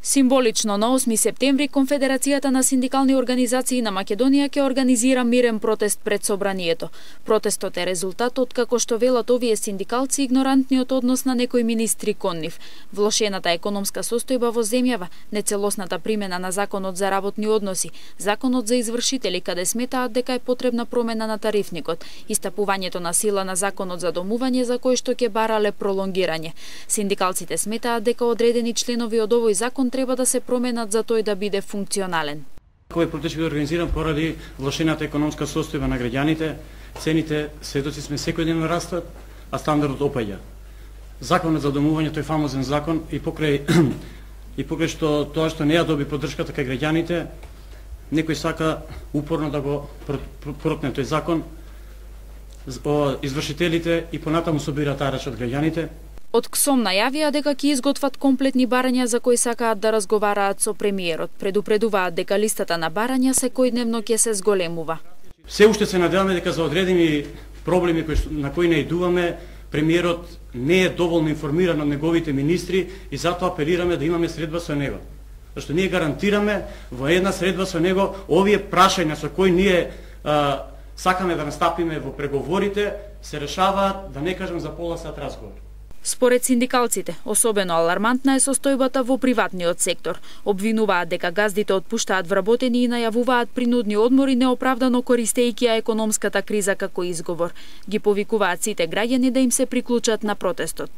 Символично на 8 септември Конфедерацијата на синдикални организации на Македонија ќе организира мирен протест пред собранието. Протестот е резултат од, како што велат овие синдикалци, игнорантниот однос на некои министри кон нив, влошената економска состојба во земјава, нецелосната примена на законот за работни односи, законот за извршители каде сметаат дека е потребна промена на тарифникот, истапувањето на сила на законот за домување за кој што ќе барале пролонгирање. Синдикалците сметаат дека одредени членови од овој закон треба да се променат за тој да биде функционален. Овој протест биде организиран поради влошената економска состојба на граѓаните, цените сведоци сме секојдневно растат, а стандардот опаѓа. Законот за домување, тој фамозен закон, и покрај што тоа што не ја доби поддршката кај граѓаните, некој сака упорно да го протне тој закон, извршителите и понатаму собираат арач од граѓаните. Од КСОМ најавија дека ќе изготват комплетни барања за кои сакаат да разговараат со премиерот. Предупредуваат дека листата на барања секојдневно ќе се зголемува. Се уште се надеваме дека за одредени проблеми на кои наидуваме, премиерот не е доволно информиран од неговите министри и затоа апелираме да имаме средба со него. Зашто ние гарантираме во една средба со него овие прашања со кои ние сакаме да настапиме во преговорите се решаваат, да не кажам за пола сат разговор. Според синдикалците, особено алармантна е состојбата во приватниот сектор. Обвинуваат дека газдите отпуштаат вработени и најавуваат принудни одмори неоправдано користејќи ја економската криза како изговор. Ги повикуваат сите граѓани да им се приклучат на протестот.